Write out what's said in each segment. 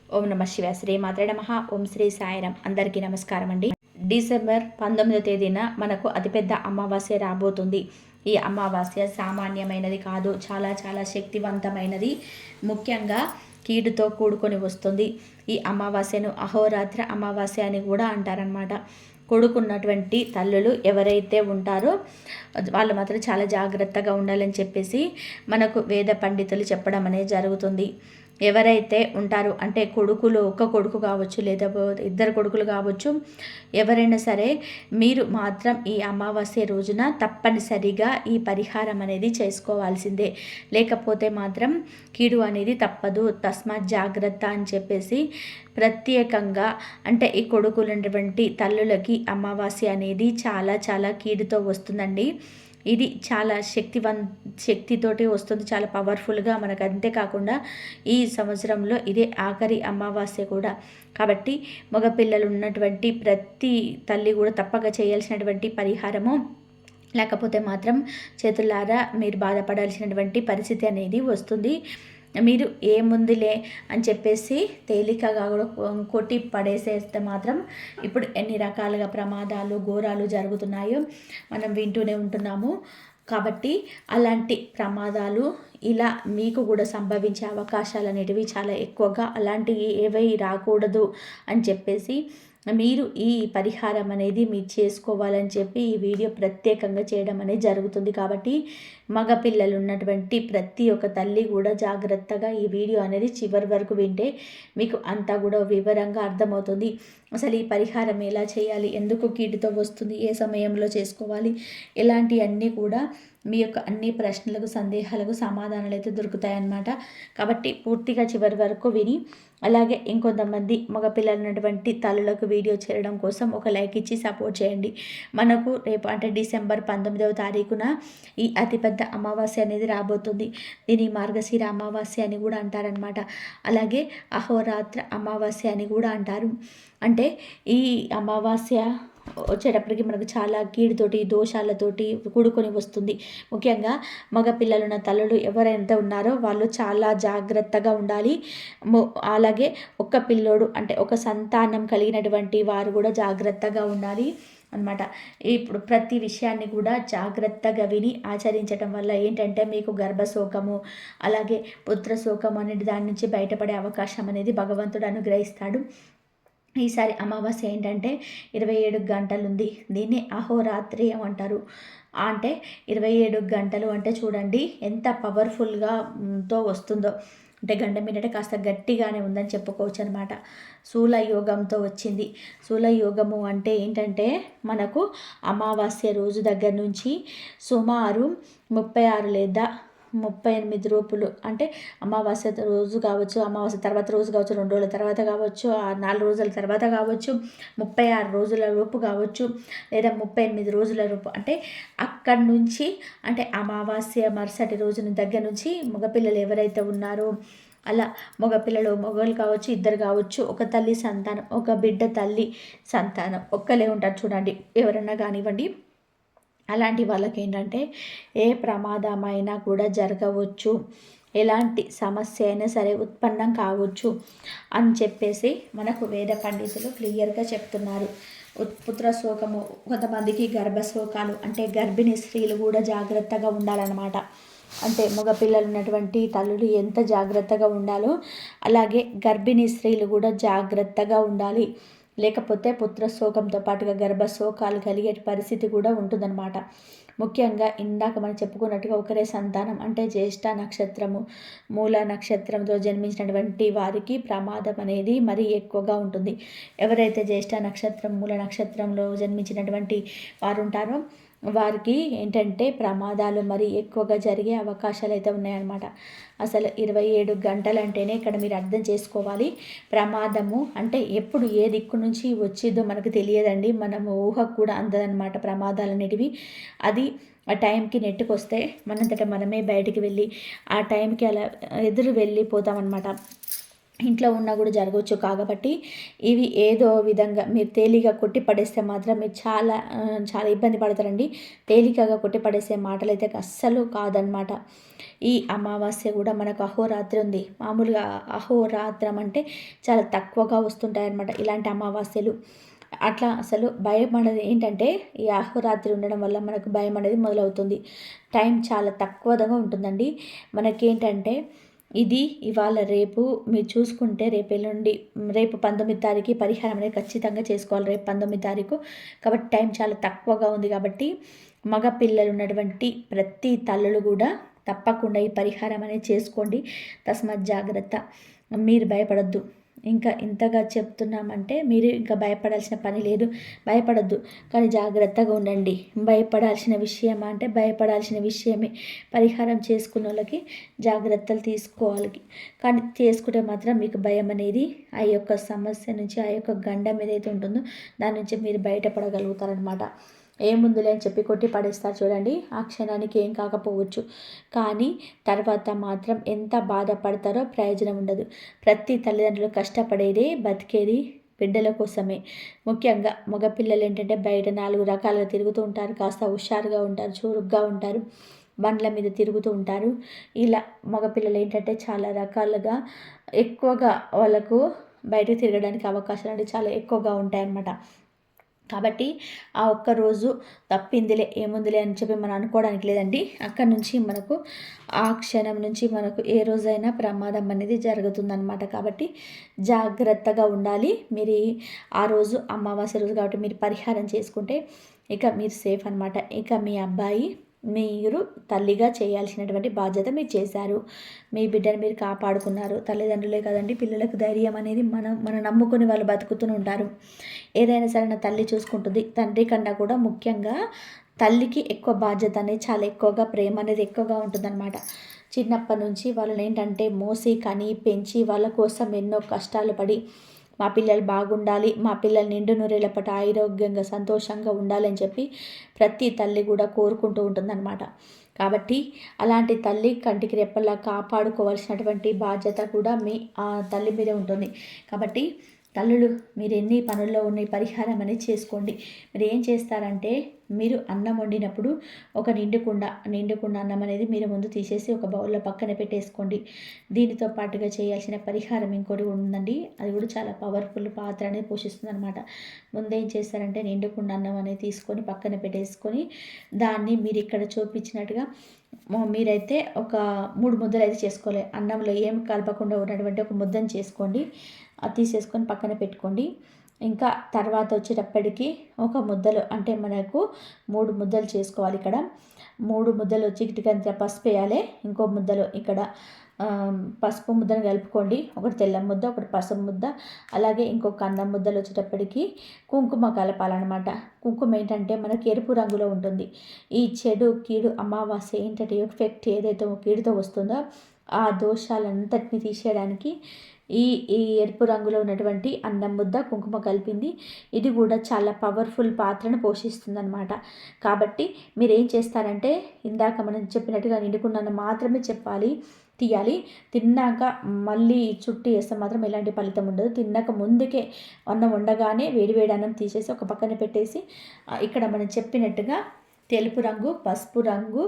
ఓం నమ శివాయ. శ్రీ మాత్రే నమః. ఓం శ్రీ సాయిరామ్. అందరికీ నమస్కారం అండి. డిసెంబర్ 19వ తేదీన మనకు అతిపెద్ద అమావాస్య రాబోతుంది. ఈ అమావాస్య సామాన్యమైనది కాదు, చాలా చాలా శక్తివంతమైనది. ముఖ్యంగా కీడుతో కూడుకొని వస్తుంది. ఈ అమావాస్యను అహోరాత్ర అమావాస్య అని కూడా అంటారనమాట. కొడుకున్నటువంటి తల్లులు ఎవరైతే ఉంటారో వాళ్ళు మాత్రం చాలా జాగ్రత్తగా ఉండాలని చెప్పేసి మనకు వేద పండితులు చెప్పడం అనేది జరుగుతుంది. ఎవరైతే ఉంటారో అంటే కొడుకులు, ఒక్క కొడుకు కావచ్చు లేదా ఇద్దరు కొడుకులు కావచ్చు, ఎవరైనా సరే మీరు మాత్రం ఈ అమావాస్య రోజున తప్పనిసరిగా ఈ పరిహారం అనేది చేసుకోవాల్సిందే. లేకపోతే మాత్రం కీడు అనేది తప్పదు. తస్మాత్ జాగ్రత్త అని చెప్పేసి ప్రత్యేకంగా అంటే ఈ కొడుకులైనటువంటి తల్లులకి అమావాస్య అనేది చాలా చాలా కీడుతో వస్తుందండి. ఇది చాలా శక్తితోటి వస్తుంది, చాలా పవర్ఫుల్గా మనకు. అంతేకాకుండా ఈ సంవత్సరంలో ఇదే ఆఖరి అమావాస్య కూడా. కాబట్టి మగపిల్లలు ఉన్నటువంటి ప్రతి తల్లి కూడా తప్పక చేయాల్సినటువంటి పరిహారము. లేకపోతే మాత్రం చేతులారా మీరు బాధపడాల్సినటువంటి పరిస్థితి అనేది వస్తుంది. మీరు ఏముందిలే అని చెప్పేసి తేలికగా కూడా కొట్టి పడేసేస్తే మాత్రం ఇప్పుడు ఎన్ని రకాలుగా ప్రమాదాలు, ఘోరాలు జరుగుతున్నాయో మనం వింటూనే ఉంటున్నాము. కాబట్టి అలాంటి ప్రమాదాలు ఇలా మీకు కూడా సంభవించే అవకాశాలు అనేటివి చాలా ఎక్కువగా, అలాంటివి ఏవై రాకూడదు అని చెప్పేసి మీరు ఈ పరిహారం అనేది మీరు చేసుకోవాలని చెప్పి ఈ వీడియో ప్రత్యేకంగా చేయడం అనేది జరుగుతుంది. కాబట్టి మగపిల్లలు ఉన్నటువంటి ప్రతి ఒక్క తల్లి కూడా జాగ్రత్తగా ఈ వీడియో అనేది చివరి వరకు వింటే మీకు అంతా కూడా వివరంగా అర్థమవుతుంది. అసలు ఈ పరిహారం ఎలా చేయాలి, ఎందుకు కీడుతో వస్తుంది, ఏ సమయంలో చేసుకోవాలి, ఇలాంటివన్నీ కూడా మీ యొక్క అన్ని ప్రశ్నలకు, సందేహాలకు సమాధానాలు అయితే దొరుకుతాయన్నమాట. కాబట్టి పూర్తిగా చివరి వరకు విని, అలాగే ఇంకొంతమంది మగపిల్లలు ఉన్నటువంటి తల్లులకు వీడియో చేరడం కోసం ఒక లైక్ ఇచ్చి సపోర్ట్ చేయండి. మనకు రేపు అంటే డిసెంబర్ 19వ తారీఖున ఈ అతిపెద్ద అమావాస్య అనేది రాబోతుంది. దీని మార్గశిర అమావాస్య అని కూడా అంటారనమాట. అలాగే అహోరాత్ర అమావాస్య అని కూడా అంటారు. అంటే ఈ అమావాస్య వచ్చేటప్పటికి మనకు చాలా కీడుతోటి, దోషాలతోటి కూడుకొని వస్తుంది. ముఖ్యంగా మగపిల్లలున్న తల్లులు ఎవరైతే ఉన్నారో వాళ్ళు చాలా జాగ్రత్తగా ఉండాలి. అలాగే ఒక్క పిల్లోడు అంటే ఒక సంతానం కలిగినటువంటి వారు కూడా జాగ్రత్తగా ఉండాలి అనమాట. ఇప్పుడు ప్రతి విషయాన్ని కూడా జాగ్రత్తగా విని ఆచరించడం వల్ల ఏంటంటే మీకు గర్భశోకము, అలాగే పుత్రశోకము అనేది దాని నుంచి బయటపడే అవకాశం అనేది భగవంతుడు అనుగ్రహిస్తాడు. ఈసారి అమావాస్య ఏంటంటే 27 గంటలు ఉంది. దీన్ని అహోరాత్రి అంటారు. అంటే 27 గంటలు అంటే చూడండి ఎంత పవర్ఫుల్గా తో వస్తుందో. అంటే గండం ఏంటంటే కాస్త గట్టిగానే ఉందని చెప్పుకోవచ్చు అనమాట. శూలయోగంతో వచ్చింది. శూలయోగము అంటే ఏంటంటే మనకు అమావాస్య రోజు దగ్గర నుంచి సుమారు 36 లేదా 38 రూపులు అంటే అమావాస్య రోజు కావచ్చు, అమావాస్య తర్వాత రోజు కావచ్చు, 2 రోజుల తర్వాత కావచ్చు, 4 రోజుల తర్వాత కావచ్చు, 36 రోజుల రూపు కావచ్చు, లేదా 38 రోజుల రూపు. అంటే అక్కడి నుంచి అంటే అమావాస్య మరుసటి రోజున దగ్గర నుంచి మగపిల్లలు ఎవరైతే ఉన్నారో అలా మగపిల్లలు, మగవాళ్ళు కావచ్చు, ఇద్దరు కావచ్చు, ఒక తల్లి సంతానం, ఒక బిడ్డ తల్లి సంతానం ఒక్కలే ఉంటారు చూడండి, ఎవరన్నా కానివ్వండి. అలాంటి వాళ్ళకి ఏంటంటే ఏ ప్రమాదమైనా కూడా జరగవచ్చు, ఎలాంటి సమస్య అయినా సరే ఉత్పన్నం కావచ్చు అని చెప్పేసి మనకు వేద పండితులు క్లియర్గా చెప్తున్నారు. పుత్రశోకము, కొంతమందికి గర్భశోకాలు అంటే గర్భిణీ స్త్రీలు కూడా జాగ్రత్తగా ఉండాలన్నమాట. అంటే మగపిల్లలు ఉన్నటువంటి తల్లులు ఎంత జాగ్రత్తగా ఉండాలో అలాగే గర్భిణీ స్త్రీలు కూడా జాగ్రత్తగా ఉండాలి. లేకపోతే పుత్రశోకంతో పాటుగా గర్భశోకాలు కలిగే పరిస్థితి కూడా ఉంటుందన్నమాట. ముఖ్యంగా ఇందాక మనం చెప్పుకున్నట్టుగా ఒకరే సంతానం అంటే జ్యేష్ఠ నక్షత్రము, మూల నక్షత్రంతో జన్మించినటువంటి వారికి ప్రమాదం అనేది మరీ ఎక్కువగా ఉంటుంది. ఎవరైతే జ్యేష్ఠ నక్షత్రం, మూల నక్షత్రంలో జన్మించినటువంటి వారు ఉంటారో వారికి ఏంటంటే ప్రమాదాలు మరి ఎక్కువగా జరిగే అవకాశాలు అయితే ఉన్నాయన్నమాట. అసలు 27 గంటలు అంటేనే ఇక్కడ మీరు అర్థం చేసుకోవాలి. ప్రమాదము అంటే ఎప్పుడు ఏ దిక్కు నుంచి వచ్చిందో మనకు తెలియదండి. మనము ఊహకు కూడా అందదన్నమాట ప్రమాదాలు అనేటివి. అది ఆ టైంకి నెట్టుకొస్తే మనంతటా మనమే బయటికి వెళ్ళి ఆ టైంకి అలా ఎదురు వెళ్ళిపోతామన్నమాట. ఇంట్లో ఉన్నా కూడా జరగవచ్చు. కాబట్టి ఇవి ఏదో విధంగా మీరు తేలిగ్గా కొట్టి పడేస్తే మాత్రం మీరు చాలా ఇబ్బంది పడతారండి. తేలికగా కొట్టి పడేసే మాటలైతే అస్సలు కాదనమాట. ఈ అమావాస్య కూడా మనకు అహోరాత్రి ఉంది. మామూలుగా అహోరాత్రం అంటే చాలా తక్కువగా వస్తుంటాయన్నమాట ఇలాంటి అమావాస్యలు. అట్లా అసలు భయం అనేది ఏంటంటే ఈ అహోరాత్రి ఉండడం వల్ల మనకు భయం అనేది మొదలవుతుంది. టైం చాలా తక్కువగా ఉంటుందండి. మనకేంటంటే ఇది ఇవాళ రేపు మీరు చూసుకుంటే రేపు 19 తారీఖు పరిహారం అనేది ఖచ్చితంగా చేసుకోవాలి. రేపు 19 తారీఖు కాబట్టి టైం చాలా తక్కువగా ఉంది. కాబట్టి మగ పిల్లలు ఉన్నటువంటి ప్రతి తల్లులు కూడా తప్పకుండా ఈ పరిహారం అనేది చేసుకోండి. తస్మత్ జాగ్రత్త. మీరు భయపడొద్దు. ఇంకా ఇంతగా చెప్తున్నామంటే మీరు ఇంకా భయపడాల్సిన పని లేదు. భయపడొద్దు, కానీ జాగ్రత్తగా ఉండండి. భయపడాల్సిన విషయమా అంటే భయపడాల్సిన విషయమే. పరిహారం చేసుకున్న వాళ్ళకి జాగ్రత్తలు తీసుకోవాలి, కానీ చేసుకుంటే మాత్రం మీకు భయం అనేది ఆ యొక్క సమస్య నుంచి, ఆ యొక్క గండం ఏదైతే ఉంటుందో దాని నుంచి మీరు బయటపడగలుగుతారనమాట. ఏముందులే అని చెప్పి కొట్టి పడేస్తారు చూడండి, ఆ క్షణానికి ఏం కాకపోవచ్చు, కానీ తర్వాత మాత్రం ఎంత బాధపడతారో ప్రయోజనం ఉండదు. ప్రతి తల్లిదండ్రులు కష్టపడేదే బతికేది బిడ్డల కోసమే. ముఖ్యంగా మగపిల్లలు ఏంటంటే బయట 4 రకాలుగా తిరుగుతూ ఉంటారు, కాస్త హుషారుగా ఉంటారు, చురుగ్గా ఉంటారు, బండ్ల మీద తిరుగుతూ ఉంటారు. ఇలా మగపిల్లలు ఏంటంటే చాలా రకాలుగా ఎక్కువగా వాళ్ళకు బయట తిరగడానికి అవకాశాలు అంటే చాలా ఎక్కువగా ఉంటాయన్నమాట. కాబట్టి ఆ ఒక్కరోజు తప్పిందిలే ఏముందిలే అని చెప్పి మనం అనుకోవడానికి లేదండి. అక్కడి నుంచి మనకు ఆ క్షణం నుంచి మనకు ఏ రోజైనా ప్రమాదం అనేది జరుగుతుందన్నమాట. కాబట్టి జాగ్రత్తగా ఉండాలి. మీరు ఆ రోజు అమావాస్య రోజు కాబట్టి మీరు పరిహారం చేసుకుంటే ఇక మీరు సేఫ్ అనమాట. ఇక మీ అబ్బాయి మీరు తల్లిగా చేయాల్సినటువంటి బాధ్యత మీరు చేశారు. మీ బిడ్డను మీరు కాపాడుకున్నారు. తల్లిదండ్రులే కదండి పిల్లలకు ధైర్యం అనేది. మనం నమ్ముకొని వాళ్ళు బతుకుతూ ఉంటారు. ఏదైనా సరే నా తల్లి చూసుకుంటుంది. తండ్రి కన్నా కూడా ముఖ్యంగా తల్లికి ఎక్కువ బాధ్యత అనేది, చాలా ఎక్కువగా ప్రేమ అనేది ఎక్కువగా ఉంటుందన్నమాట. చిన్నప్పటి నుంచి వాళ్ళని ఏంటంటే మోసి కని పెంచి వాళ్ళ కోసం ఎన్నో కష్టాలు పడి మా పిల్లలు బాగుండాలి, మా పిల్లలు నిండు నూరేళ్ల పాటు ఆరోగ్యంగా సంతోషంగా ఉండాలని చెప్పి ప్రతి తల్లి కూడా కోరుకుంటూ ఉంటుందన్నమాట. కాబట్టి అలాంటి తల్లి కంటికి రెప్పలా కాపాడుకోవాల్సినటువంటి బాధ్యత కూడా మీ తల్లి మీదే ఉంటుంది. కాబట్టి తల్లులు మీరు ఎన్ని పనుల్లో ఉన్న పరిహారం అనేది చేసుకోండి. మీరు ఏం చేస్తారంటే మీరు అన్నం వండినప్పుడు ఒక నిండుకుండ అన్నం అనేది మీరు ముందు తీసేసి ఒక బౌల్లో పక్కన పెట్టేసుకోండి. దీనితో పాటుగా చేయాల్సిన పరిహారం ఇంకోటి ఉందండి. అది కూడా చాలా పవర్ఫుల్ పాత్ర అనేది పోషిస్తుంది అనమాట. ముందేం చేస్తారంటే నిండుకుండ అన్నం అనేది తీసుకొని పక్కన పెట్టేసుకొని దాన్ని మీరు ఇక్కడ చూపించినట్టుగా మీరైతే ఒక 3 ముద్దలు అయితే చేసుకోవాలి. అన్నంలో ఏం కలపకుండా ఉన్నటువంటి ఒక ముద్దను చేసుకోండి. అది తీసేసుకొని పక్కన పెట్టుకోండి. ఇంకా తర్వాత వచ్చేటప్పటికి ఒక ముద్దలు అంటే మనకు 3 ముద్దలు చేసుకోవాలి. ఇక్కడ 3 ముద్దలు చిటికంత పసుపు వేయాలి. ఇంకో ముద్దలో ఇక్కడ పసుపు ముద్దను కలుపుకోండి. ఒకటి తెల్ల ముద్ద, ఒకటి పసుపు ముద్ద, అలాగే ఇంకొక అన్నం ముద్దలు వచ్చేటప్పటికి కుంకుమ కలపాలన్నమాట. కుంకుమ ఏంటంటే మనకి ఎరుపు రంగులో ఉంటుంది. ఈ చెడు కీడు అమావాస్య ఏంటంటే ఎఫెక్ట్ ఏదైతే కీడుతో వస్తుందో ఆ దోషాలంతటిని తీసేయడానికి ఈ ఎరుపు రంగులో ఉన్నటువంటి అన్నం ముద్ద కుంకుమ కలిపింది. ఇది కూడా చాలా పవర్ఫుల్ పాత్రను పోషిస్తుందన్నమాట. కాబట్టి మీరు ఏం చేస్తారంటే ఇందాక మనం చెప్పినట్టుగా నిండుకున్న మాత్రమే తీయాలి. తిన్నాక మళ్ళీ చుట్టి వేస్తే మాత్రం ఎలాంటి ఫలితం ఉండదు. తిన్నాక ముందుకే అన్నం వండగానే వేడివేడి అన్నం తీసేసి ఒక పక్కన పెట్టేసి ఇక్కడ మనం చెప్పినట్టుగా తెలుపు రంగు, పసుపు రంగు,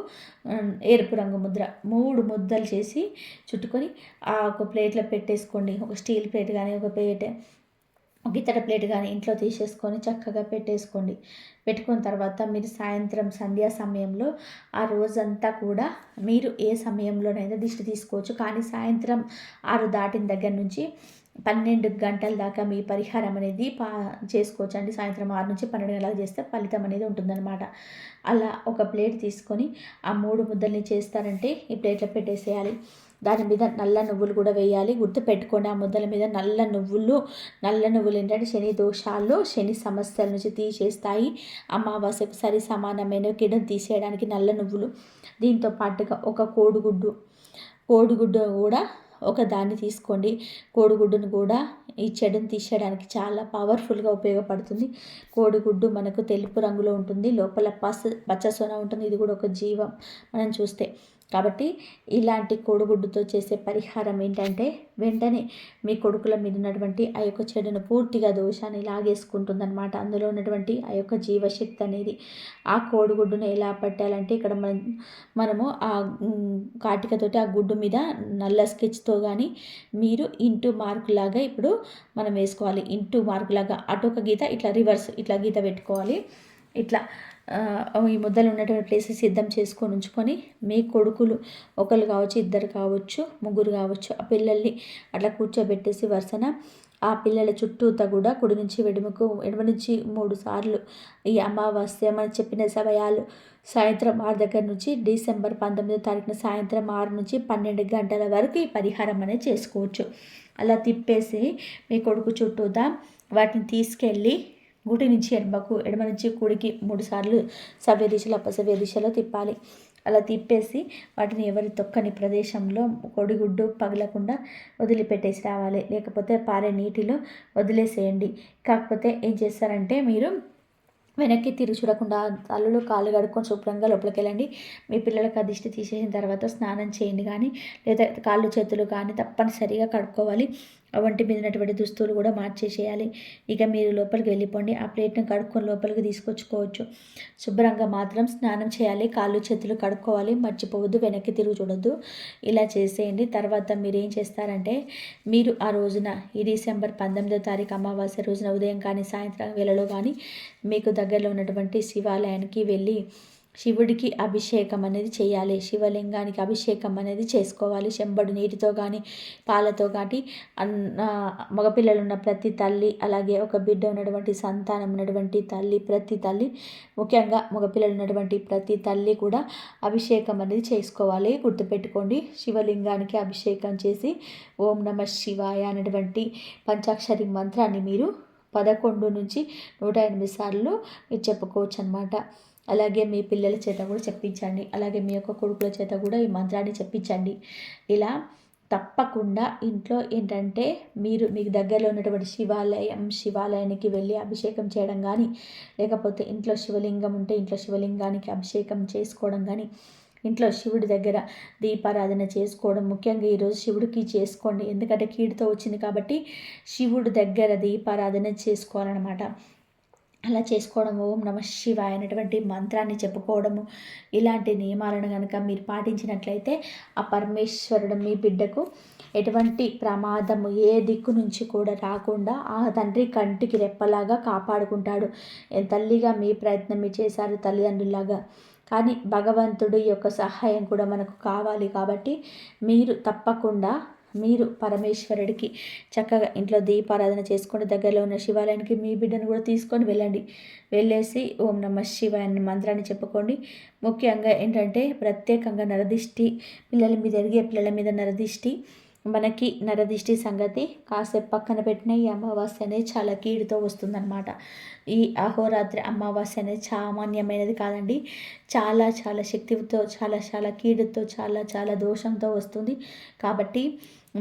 ఎరుపు రంగు ముద్ర 3 ముద్దలు చేసి చుట్టుకొని ఒక ప్లేట్లో పెట్టేసుకోండి. ఒక స్టీల్ ప్లేట్ కానీ ఒక ఇతర ప్లేట్ కానీ ఇంట్లో తీసేసుకొని చక్కగా పెట్టేసుకోండి. పెట్టుకున్న తర్వాత మీరు సాయంత్రం సంధ్యా సమయంలో ఆ రోజంతా కూడా మీరు ఏ సమయంలోనైనా దిష్టి తీసుకోవచ్చు. కానీ సాయంత్రం 6 దాటిన దగ్గర నుంచి 12 గంటల దాకా మీ పరిహారం అనేది చేసుకోవచ్చు అండి. సాయంత్రం 6 నుంచి 12 గంటలకు చేస్తే ఫలితం అనేది ఉంటుందన్నమాట. అలా ఒక ప్లేట్ తీసుకొని ఆ 3 ముద్దల్ని చేస్తారంటే ఈ ప్లేట్లో పెట్టేసేయాలి. దాని మీద నల్ల నువ్వులు కూడా వేయాలి. గుర్తుపెట్టుకోండి, ఆ ముద్దల మీద నల్ల నువ్వులు ఏంటంటే శని దోషాలు, శని సమస్యల నుంచి తీసేస్తాయి. అమావాస్యకు సరి సమానమైన కిడను తీసేయడానికి నల్ల నువ్వులు. దీంతో పాటుగా ఒక కోడిగుడ్డు కూడా ఒక దాన్ని తీసుకోండి. కోడిగుడ్డును కూడా ఈ చెడును తీసేయడానికి చాలా పవర్ఫుల్గా ఉపయోగపడుతుంది. కోడిగుడ్డు మనకు తెలుపు రంగులో ఉంటుంది, లోపల పచ్చ సొన ఉంటుంది. ఇది కూడా ఒక జీవం మనం చూస్తే. కాబట్టి ఇలాంటి కోడిగుడ్డుతో చేసే పరిహారం ఏంటంటే వెంటనే మీ కొడుకుల మీద ఉన్నటువంటి ఆ యొక్క చెడును పూర్తిగా దోషాన్ని లాగేసుకుంటుందన్నమాట. అందులో ఉన్నటువంటి ఆ యొక్క జీవశక్తి అనేది. ఆ కోడిగుడ్డును ఎలా పట్టాలంటే ఇక్కడ మనము ఆ కాటికతోటి ఆ గుడ్డు మీద నల్ల స్కెచ్తో కానీ మీరు ఇంటూ మార్కు లాగా ఇప్పుడు మనం వేసుకోవాలి. ఇంటూ మార్కు లాగా అటు ఒక గీత, ఇట్లా రివర్స్ ఇట్లా గీత పెట్టుకోవాలి. ఇట్లా ఈ ముద్దలు ఉన్నటువంటి ప్లేసెస్ సిద్ధం చేసుకొని ఉంచుకొని మీ కొడుకులు ఒకరు కావచ్చు, ఇద్దరు కావచ్చు, ముగ్గురు కావచ్చు, ఆ పిల్లల్ని అట్లా కూర్చోబెట్టేసి వరుసన ఆ పిల్లల చుట్టూతా కూడా కుడి నుంచి ఎడమ నుంచి 3 సార్లు ఈ అమావాస్య మనం చెప్పిన సమయాలు సాయంత్రం 6 దగ్గర నుంచి డిసెంబర్ 19వ తారీఖున సాయంత్రం 6 నుంచి 12 గంటల వరకు ఈ పరిహారం అనేది చేసుకోవచ్చు. అలా తిప్పేసి మీ కొడుకు చుట్టూతా వాటిని తీసుకెళ్ళి గుడి నుంచి ఎడమ నుంచి కుడికి 3 సార్లు సవ్య దిశలో అపసవ్య దిశలో తిప్పాలి. అలా తిప్పేసి వాటిని ఎవరి తొక్కని ప్రదేశంలో కోడిగుడ్డు పగలకుండా వదిలిపెట్టేసి రావాలి. లేకపోతే పారే నీటిలో వదిలేసేయండి. కాకపోతే ఏం చేస్తారంటే మీరు వెనక్కి తిరిగి చూడకుండా తలలో కాళ్ళు కడుక్కొని శుభ్రంగా లోపలికి వెళ్ళండి. మీ పిల్లలకు ఆ దిష్టి తీసేసిన తర్వాత స్నానం చేయండి కానీ, లేదా కాళ్ళు చేతులు కానీ తప్పనిసరిగా కడుక్కోవాలి. ఒంటి మీద ఉన్నటువంటి దుస్తులు కూడా మార్చేసేయాలి. ఇక మీరు లోపలికి వెళ్ళిపోండి. ఆ ప్లేట్ని కడుక్కొని లోపలికి తీసుకొచ్చుకోవచ్చు. శుభ్రంగా మాత్రం స్నానం చేయాలి. కాళ్ళు చేతులు కడుక్కోవాలి. మర్చిపోవద్దు, వెనక్కి తిరిగి చూడొద్దు. ఇలా చేసేయండి. తర్వాత మీరు ఏం చేస్తారంటే మీరు ఆ రోజున ఈ డిసెంబర్ 19వ తారీఖు అమావాస్య రోజున ఉదయం కానీ సాయంత్రం వేళలో కానీ మీకు దగ్గరలో ఉన్నటువంటి శివాలయానికి వెళ్ళి శివుడికి అభిషేకం అనేది చేయాలి. శివలింగానికి అభిషేకం అనేది చేసుకోవాలి. చెంబడు నీటితో కానీ పాలతో కానీ మగపిల్లలు ఉన్న ప్రతి తల్లి, అలాగే ఒక బిడ్డ ఉన్నటువంటి సంతానం ఉన్నటువంటి తల్లి, ప్రతి తల్లి, ముఖ్యంగా మగపిల్లలు ఉన్నటువంటి ప్రతి తల్లి కూడా అభిషేకం అనేది చేసుకోవాలి. గుర్తుపెట్టుకోండి. శివలింగానికి అభిషేకం చేసి ఓం నమః శివాయ అనేటువంటి పంచాక్షరి మంత్రాన్ని మీరు 11 నుంచి 108 సార్లు మీరు చెప్పుకోవచ్చు అన్నమాట. అలాగే మీ పిల్లల చేత కూడా చెప్పించండి. అలాగే మీ యొక్క కొడుకుల చేత కూడా ఈ మంత్రాన్ని చెప్పించండి. ఇలా తప్పకుండా ఇంట్లో ఏంటంటే మీకు దగ్గరలో ఉన్నటువంటి శివాలయానికి వెళ్ళి అభిషేకం చేయడం కానీ, లేకపోతే ఇంట్లో శివలింగం ఉంటే ఇంట్లో శివలింగానికి అభిషేకం చేసుకోవడం కానీ, ఇంట్లో శివుడి దగ్గర దీపారాధన చేసుకోవడం, ముఖ్యంగా ఈరోజు శివుడికి చేసుకోండి. ఎందుకంటే కీడుతో వచ్చింది కాబట్టి శివుడి దగ్గర దీపారాధన చేసుకోవాలన్నమాట. అలా చేసుకోవడం ఓం నమః శివాయ అనేటువంటి మంత్రాన్ని చెప్పుకోవడము, ఇలాంటి నియమాలను కనుక మీరు పాటించినట్లయితే ఆ పరమేశ్వరుడు మీ బిడ్డకు ఎటువంటి ప్రమాదము ఏ దిక్కు నుంచి కూడా రాకుండా ఆ తండ్రి కంటికి రెప్పలాగా కాపాడుకుంటాడు. తల్లిగా మీ ప్రయత్నం మీరు చేశారు, తల్లిదండ్రులాగా, కానీ భగవంతుడి యొక్క సహాయం కూడా మనకు కావాలి. కాబట్టి మీరు తప్పకుండా మీరు పరమేశ్వరుడికి చక్కగా ఇంట్లో దీపారాధన చేసుకొని దగ్గరలో ఉన్న శివాలయానికి మీ బిడ్డను కూడా తీసుకొని వెళ్ళండి. వెళ్ళేసి ఓం నమః శివాయ అనే మంత్రాన్ని చెప్పుకోండి. ముఖ్యంగా ఏంటంటే ప్రత్యేకంగా నరదిష్టి పిల్లల మీద నరదిష్టి, మనకి నరదిష్టి సంగతి కాసేపు పక్కన పెట్టిన ఈ అమావాస్య అనేది చాలా కీడుతో వస్తుందన్నమాట. ఈ అహోరాత్రి అమావాస్య అనేది సామాన్యమైనది కాదండి. చాలా చాలా శక్తితో, చాలా చాలా కీడుతో, చాలా చాలా దోషంతో వస్తుంది. కాబట్టి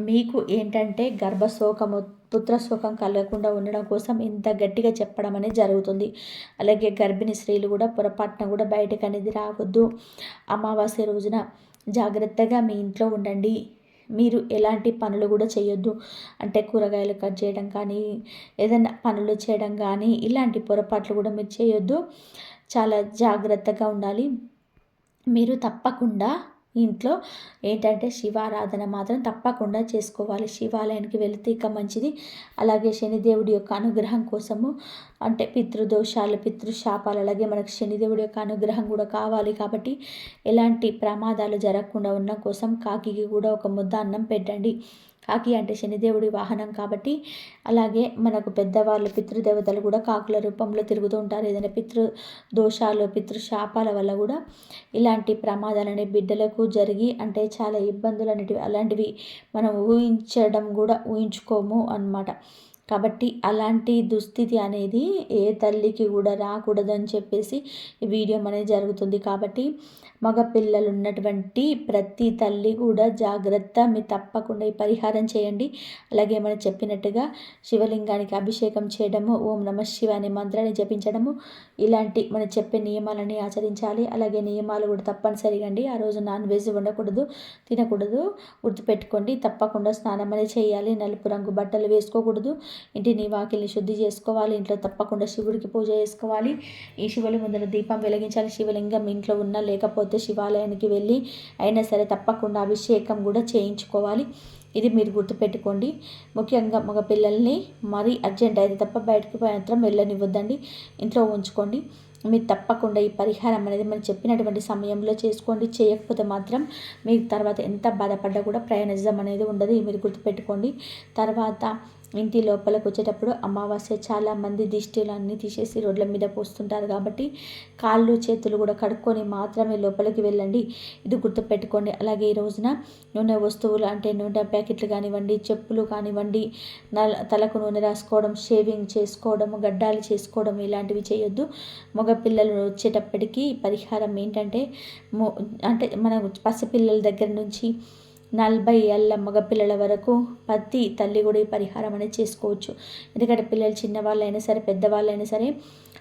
మీకు ఏంటంటే గర్భశోకము, పుత్రశోకం కలగకుండా ఉండడం కోసం ఇంత గట్టిగా చెప్పడం అనేది జరుగుతుంది. అలాగే గర్భిణీ స్త్రీలు కూడా పొరపాటున కూడా బయటకు అనేది రావద్దు. అమావాస్య రోజున జాగ్రత్తగా మీ ఇంట్లో ఉండండి. మీరు ఎలాంటి పనులు కూడా చేయొద్దు. అంటే కూరగాయలు కట్ చేయడం కానీ, ఏదైనా పనులు చేయడం కానీ, ఇలాంటి పొరపాట్లు కూడా మీరు చేయొద్దు. చాలా జాగ్రత్తగా ఉండాలి. మీరు తప్పకుండా ఇంట్లో ఏంటంటే శివారాధన మాత్రం తప్పకుండా చేసుకోవాలి. శివాలయానికి వెళితే ఇక మంచిది. అలాగే శనిదేవుడి యొక్క అనుగ్రహం కోసము, అంటే పితృదోషాలు, పితృశాపాలు, అలాగే మనకు శనిదేవుడి యొక్క అనుగ్రహం కూడా కావాలి. కాబట్టి ఎలాంటి ప్రమాదాలు జరగకుండా ఉండడం కోసం కాకికి కూడా ఒక ముద్ద అన్నం పెట్టండి. కాకి అంటే శనిదేవుడి వాహనం కాబట్టి, అలాగే మనకు పెద్దవాళ్ళు పితృదేవతలు కూడా కాకుల రూపంలో తిరుగుతూ ఉంటారు. ఏదైనా పితృదోషాలు, పితృశాపాల వల్ల కూడా ఇలాంటి ప్రమాదాలనే బిడ్డలకు జరిగి అంటే చాలా ఇబ్బందులు అనేటివి అలాంటివి మనం ఊహించడం కూడా ఊహించుకోము అన్నమాట. కాబట్టి అలాంటి దుస్థితి అనేది ఏ తల్లికి కూడా రాకూడదని చెప్పేసి ఈ వీడియో అనేది జరుగుతుంది. కాబట్టి మగ పిల్లలు ఉన్నటువంటి ప్రతి తల్లి కూడా జాగ్రత్త, మీరు తప్పకుండా ఈ పరిహారం చేయండి. అలాగే మనం చెప్పినట్టుగా శివలింగానికి అభిషేకం చేయడము, ఓం నమః శివాయ అనే మంత్రాన్ని జపించడము, ఇలాంటి మనం చెప్పే నియమాలని ఆచరించాలి. అలాగే నియమాలు కూడా తప్పనిసరిగా అండి. ఆ రోజు నాన్ వెజ్ వండకూడదు, తినకూడదు, గుర్తుపెట్టుకోండి. తప్పకుండా స్నానం అనేది చేయాలి. నలుపు రంగు బట్టలు వేసుకోకూడదు. ఇంటిని వాకిల్ని శుద్ధి చేసుకోవాలి. ఇంట్లో తప్పకుండా శివుడికి పూజ చేసుకోవాలి. ఈ శివుల ముందర దీపం వెలిగించాలి. శివలింగం ఇంట్లో ఉన్నా లేకపోతే శివాలయానికి వెళ్ళి అయినా సరే తప్పకుండా అభిషేకం కూడా చేయించుకోవాలి. ఇది మీరు గుర్తుపెట్టుకోండి. ముఖ్యంగా మగ పిల్లల్ని మరీ అర్జెంట్ అయితే తప్ప బయటకు మాత్రం వెళ్ళనివ్వద్దండి, ఇంట్లో ఉంచుకోండి. మీరు తప్పకుండా ఈ పరిహారం అనేది మనం చెప్పినటువంటి సమయంలో చేసుకోండి. చేయకపోతే మాత్రం మీకు తర్వాత ఎంత బాధపడ్డా కూడా ప్రయోజనం అనేది ఉండదు. మీరు గుర్తుపెట్టుకోండి. తర్వాత ఇంటి లోపలికి వచ్చేటప్పుడు అమావాస్య చాలామంది దిష్టిలన్నీ తీసేసి రోడ్ల మీద పోస్తుంటారు. కాబట్టి కాళ్ళు చేతులు కూడా కడుక్కొని మాత్రమే లోపలికి వెళ్ళండి. ఇది గుర్తుపెట్టుకోండి. అలాగే ఈ రోజున నూనె వస్తువులు అంటే నూనె ప్యాకెట్లు కానివ్వండి, చెప్పులు కానివ్వండి, తలకు నూనె రాసుకోవడం, షేవింగ్ చేసుకోవడం, గడ్డాలు చేసుకోవడం ఇలాంటివి చేయొద్దు. మగపిల్లలు వచ్చేటప్పటికి పరిహారం ఏంటంటే అంటే మన పసిపిల్లల దగ్గర నుంచి 40 ఏళ్ళ మగపిల్లల వరకు ప్రతి తల్లి కూడా ఈ పరిహారం అనేది చేసుకోవచ్చు. ఎందుకంటే పిల్లలు చిన్నవాళ్ళైనా సరే పెద్దవాళ్ళైనా సరే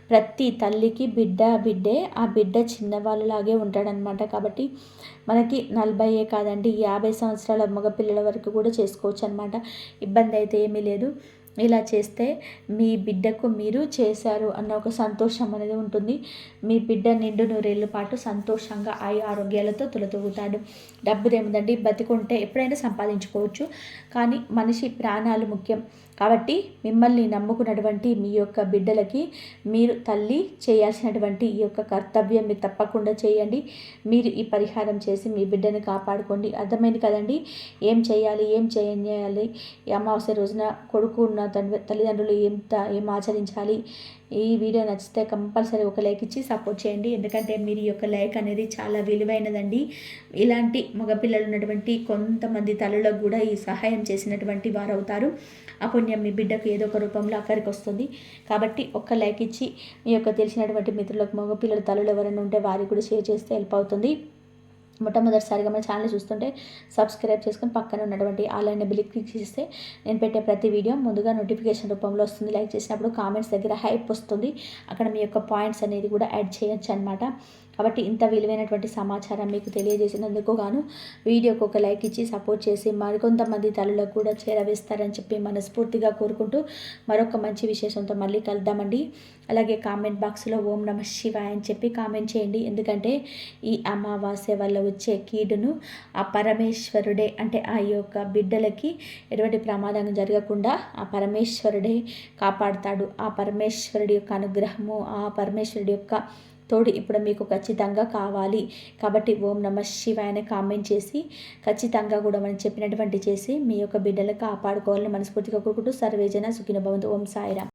ప్రతి తల్లికి బిడ్డే, ఆ బిడ్డ చిన్నవాళ్ళలాగే ఉంటాడనమాట. కాబట్టి మనకి 40 కాదండి, 50 సంవత్సరాల మగపిల్లల వరకు కూడా చేసుకోవచ్చు అనమాట. ఇబ్బంది అయితే ఏమీ లేదు. ఇలా చేస్తే మీ బిడ్డకు మీరు చేశారు అన్న ఒక సంతోషం అనేది ఉంటుంది. మీ బిడ్డ నిండు నూరేళ్ళ పాటు సంతోషంగా ఆరోగ్యాలతో తులతూగుతాడు. డబ్బుదేముందండి, బతికుంటే ఎప్పుడైనా సంపాదించుకోవచ్చు, కానీ మనిషి ప్రాణాలు ముఖ్యం. కాబట్టి మిమ్మల్ని నమ్ముకున్నటువంటి మీ యొక్క బిడ్డలకి మీరు తల్లి చేయాల్సినటువంటి ఈ యొక్క కర్తవ్యం మీరు తప్పకుండా చేయండి. మీరు ఈ పరిహారం చేసి మీ బిడ్డని కాపాడుకోండి. అర్థమైంది కదండి, ఏం చేయాలి, ఏం చేయాలి, ఈ అమావాస్య రోజున కొడుకు ఉన్న తల్లిదండ్రులు ఏం ఆచరించాలి. ఈ వీడియో నచ్చితే కంపల్సరీ ఒక లైక్ ఇచ్చి సపోర్ట్ చేయండి. ఎందుకంటే మీరు ఈ యొక్క లైక్ అనేది చాలా విలువైనదండి. ఇలాంటి మగపిల్లలు ఉన్నటువంటి కొంతమంది తల్లులకు కూడా ఈ సహాయం చేసినటువంటి వారు అవుతారు. ఆ పుణ్యం మీ బిడ్డకు ఏదో ఒక రూపంలో అక్కడికి వస్తుంది. కాబట్టి ఒక్క లైక్ ఇచ్చి మీ యొక్క తెలిసినటువంటి మిత్రులకు మగపిల్లల తల్లులు ఎవరైనా ఉంటే వారికి కూడా షేర్ చేస్తే హెల్ప్ అవుతుంది. మొట్టమొదటిసారిగా మన ఛానల్ చూస్తుంటే సబ్స్క్రైబ్ చేసుకొని పక్కన ఉన్నటువంటి ఆన్లైన్ బిల్ క్లిక్ చేస్తే నేను పెట్టే ప్రతి వీడియో ముందుగా నోటిఫికేషన్ రూపంలో వస్తుంది. లైక్ చేసినప్పుడు కామెంట్స్ దగ్గర హైప్ వస్తుంది. అక్కడ మీ యొక్క పాయింట్స్ అనేది కూడా యాడ్ చేయొచ్చు అనమాట. కాబట్టి ఇంత విలువైనటువంటి సమాచారం మీకు తెలియజేసినందుకు గాను వీడియోకి ఒక లైక్ ఇచ్చి సపోర్ట్ చేసి మరికొంతమంది తల్లులకు కూడా చేరవేస్తారని చెప్పి మనస్ఫూర్తిగా కోరుకుంటూ మరొక మంచి విశేషంతో మళ్ళీ కలుద్దామండి. అలాగే కామెంట్ బాక్స్లో ఓం నమః శివాయ అని చెప్పి కామెంట్ చేయండి. ఎందుకంటే ఈ అమావాస్య వల్ల వచ్చే కీడును ఆ పరమేశ్వరుడే, అంటే ఆ యొక్క బిడ్డలకి ఎటువంటి ప్రమాదం జరగకుండా ఆ పరమేశ్వరుడే కాపాడుతాడు. ఆ పరమేశ్వరుడి యొక్క అనుగ్రహము, ఆ పరమేశ్వరుడి యొక్క తోడు ఇప్పుడు మీకు ఖచ్చితంగా కావాలి. కాబట్టి ఓం నమః శివాయ అని కామెంట్ చేసి ఖచ్చితంగా కూడా మనం చెప్పినటువంటి చేసి మీ యొక్క బిడ్డలకు కాపాడుకోవాలని మనస్ఫూర్తిగా కోరుకుంటూ సర్వేజన సుఖినో భవంతు. ఓం సాయిరామ్.